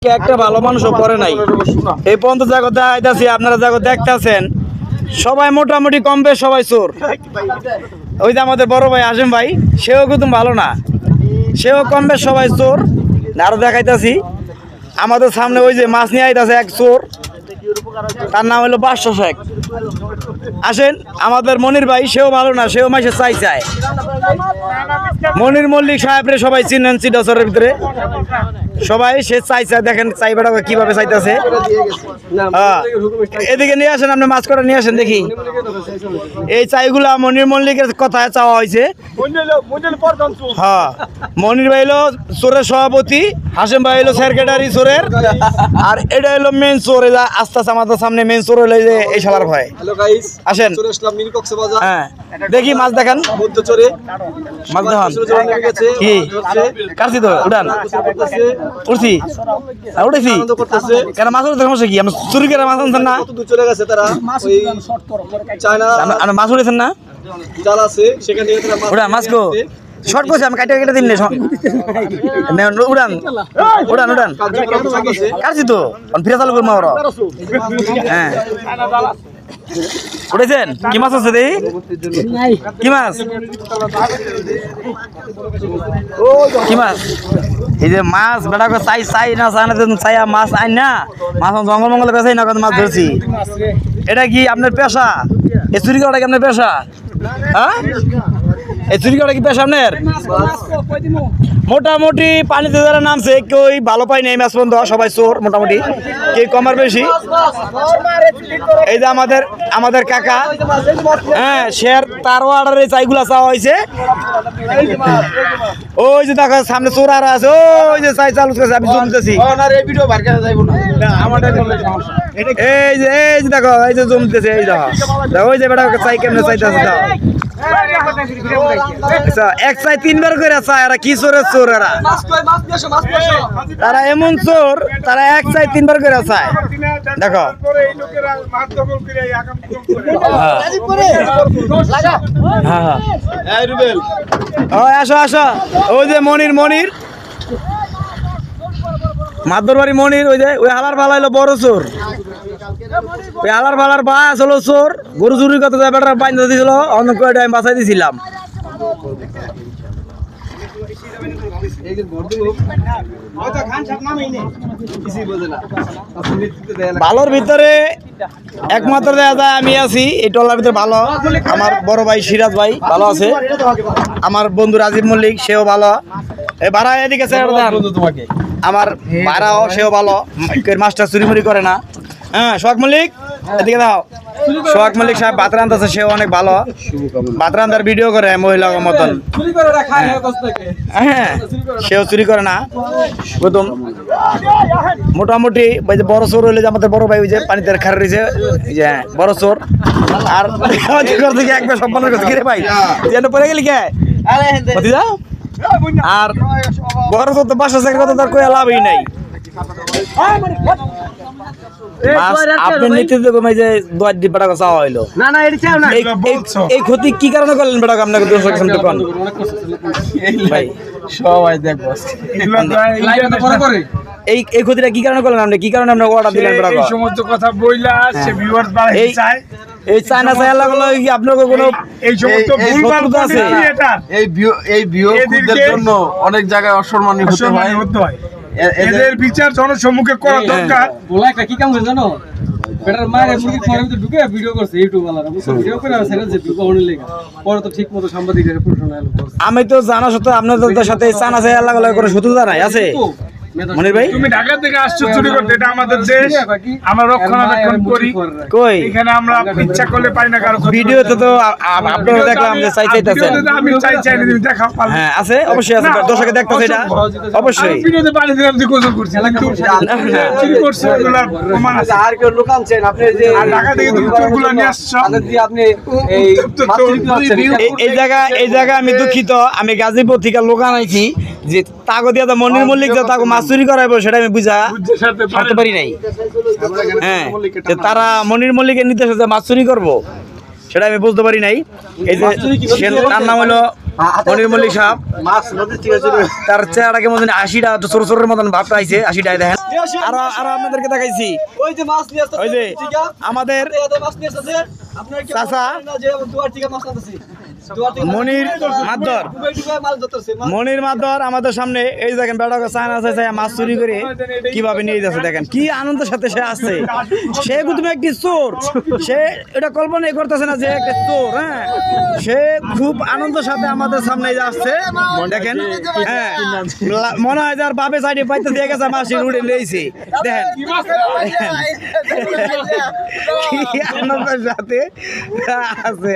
একটা ভালো মানুষও পরে নাই এই পর্যন্ত জায়গা দেখাইতেছি আপনারা জায়গা দেখতেছেন সবাই মোটামুটি কম বেশ সবাই চোর। ওই যে আমাদের বড় ভাই আসেম ভাই সেও কিন্তু ভালো না, সেও কম বেশ সবাই চোর। আরো দেখাইতেছি আমাদের সামনে ওই যে মাছ নিয়ে আইতাছে এক চোর, তার নাম হলো বাদশা শেখ। আসেন আমাদের মনির ভাই, সেও ভালো না, সেও মাসে চাই চায়। মনির মল্লিক সাহেবরে সবাই চিনেন চিটাচরের ভিতরে, সবাই সে চাই চায়। দেখেন চাই বেটা কিভাবে চাইতেছে। এদিকে নিয়ে আসেন, আপনি মাছ কটা নিয়ে আসেন দেখি। এই চাইগুলা মনির মল্লিকের কথায় চাওয়া হয়েছে। হ্যাঁ, মনির ভাই হলো চোরের সভাপতি, হাসেম ভাই হলো সেক্রেটারি চোরের, আর এটা হলো মেন চোর। আস্তে আস্তে আমাদের সামনে মেন চোর হলো এই শালার ভয়। আসেন হ্যাঁ দেখি মাছ দেখান, মাছ দেখান কি কাটছি তো উঠান উঠছি উঠেছি কেন মাছ উঠতে সমস্যা কি? আমরা চুরি করে মাছ আনছেন না? আপনি মাছ উঠেছেন না? ওটা মাছ গো শর্ট করছে, আমি কাটে কেটে দিন উড়ান উড়ান উড়ান কাটছি তো ফিরে চালু করবো ওরা। হ্যাঁ উঠেছেন কি মাছ আছে দেখি, কি মাছ কি মাছ? এই যে মাছ বেটা চাই চাই না চাই না চাই মাছ আইন না, মাছ জঙ্গল মঙ্গলে বেচাই না, মাছ ধরছি। এটা কি আপনার পেশা? এ চুরি করাটা কি আপনার পেশা? হ্যাঁ এই চুরি করা কি পেশা আপনার? মোটামুটি পানিতে যারা নামছে কেউ ভালো পাই নাই মাছ বন্ধ, সবাই চোর মোটামুটি, কেউ কমার বেশি। এই যে আমাদের কাকা, হ্যাঁ শেয়ার তার অর্ডারে চাইগুলা চাওয়া হয়েছে। ওই যে দেখো সামনে চোর আর আছে, ওই যে চাই চালু করছে, আমি জমতেছি। এই যে দেখো এই যে জমতেছে, এই দেখো ওই যে বেটা চাই কেমনে চাইতেছে। এক চাই তিনবার করে চায়, এরা কি চোরের চোর এরা, তারা এমন চোর, তারা এক চাই তিনবার করে চায়। দেখো আসো আসো, ওই যে মনির মাদুর বাড়ি মনির, ওই যে ওই হালার ভালা হলো বড় চোর। ওই হালার ভালার বা আসলো চোর, গরু চুরি করতে যায় বেটার বাইন্দা দিয়েছিল, অনেক কয়টা আমি বাঁচাই দিয়েছিলাম। ভালোর ভিতরে একমাত্র দেখা যায় আমি আছি এই টলার ভিতরে। ভালো আমার বড় ভাই সিরাজ ভাই ভালো আছে, আমার বন্ধু রাজীব মল্লিক সেও ভালো। এই ভাড়া এদিকে তোমাকে আমার ভাড়াও সেও ভালো, মাস্টার চুরি মুড়ি করে না। হ্যাঁ সোহাগ মল্লিক এদিকে দাও, সোহাগ মল্লিক সাহেব ভাত রান্ধাছে, সেও অনেক ভালো, ভাত রান্ধার ভিডিও করে মহিলার মতন। হ্যাঁ সেও চুরি করে না প্রথম। মোটামুটি ওই যে বড় চোর হইলে যে আমাদের বড় ভাই, ওই যে পানিতে খার রয়েছে, যে বড় চোর। আর একবার সম্মান করছে ভাই যেন পড়ে গেলি কে, আর বড় চোর তো বাসা চাকরি কথা তার কই লাভই নাই। এই ক্ষতি কি কারণে করলেন বেটা? আপনাকে এই ক্ষতিটা কি কারণে করলেন আপনি? কি কারণে আপনার অর্ডার দিলেন বেটা? এই সমস্ত কথা বইলা সে ভিউয়ার্স বাড়াই চায়। এই চায়না চাই লাগলো কি আপনার কোনো এই সমস্ত ভুলভাল আছে? এই ভিউয়ারদের জন্য অনেক জায়গায় অসম্মানী হতে হয়। এদের বিচার জনসম্মুখে করা দরকার। বলা একটা কি কাম করে জানো, বেটার মায়ের মুরগি ফোনের ভিতরে ঢুকে ভিডিও করছে ইউটিউব ওয়ালারা, ভিডিও করে আছে যে ভিডিও অনেক লেগে পরে তো ঠিক মতো সাংবাদিকের প্রশ্ন এলো। আমি তো জানা সত্ত্বেও আপনাদের সাথে চায়না চাই লাগলো করে শত্রুতা নাই আছে মনির ভাই? তুমি ঢাকা থেকে আসছো চুরি করতে, এটা আমাদের দেশ, আমরা রক্ষণাবেক্ষণ করি। কই এখানে আমরা ইচ্ছা করলে পারি না কারো। ভিডিওতে তো আপনারা দেখলাম যে চাইতেছেন। আমি চাই তুমি দেখাও। হ্যাঁ আছে, অবশ্যই আছে, দর্শকে দেখতেছে এটা অবশ্যই। ভিডিওতে পানি দিলাম যে গোসল করছি, কিন্তু চুরি করছে এগুলা প্রমাণ আছে। আর কেউ লুকান চান আপনি যে ঢাকা থেকে তুমি চোরগুলো নিয়ে আসছো, আপনি এই জায়গা আমি দুঃখিত। আমি গাজীপুর থেকে লোকান আইছি যে তাগো দিয়া মনির মল্লিক যে তাগো মাছ চুরি করাইবো, সেটা আমি বুঝতে পারি নাই। হ্যাঁ তারা মনির মল্লিকের নির্দেশে যে মাছ চুরি করবো সেটা আমি বুঝতে পারি নাই। এই যে তার নাম হলো মনির মল্লিক সাহেব তার চেহারা কেমন জানি 80টা ছোট ছোট মতন ভাব পাইছে 80টায় দেখেন আর আপনাদেরকে দেখাইছি ওই যে মাছ নিয়ে আসছে ওই যে আমাদের মাছ নিয়ে আসছে আপনার কি চাচা যে দুয়ার থেকে মাছ আনতেছি দুয়ার থেকে মনির মাদর মাছ ধরতেছে মনির মাদর আমাদের সামনে এই দেখেন বেড়াকে চায়না চাই মাছ চুরি করে কিভাবে নিয়ে যাচ্ছে দেখেন কি আনন্দের সাথে সে আসছে সে তুমি একটি চোর সে এটা কল্পনাই করতেছে না যে একটা চোর হ্যাঁ সে খুব আনন্দের সাথে আমাদের সামনে আসছে দেখেন হ্যাঁ মনে হয় যার বাপে সাইডে পাইতে দিয়ে গেছে মাসি রুড়ে লেইছে দেখেন কি আনন্দের সাথে আছে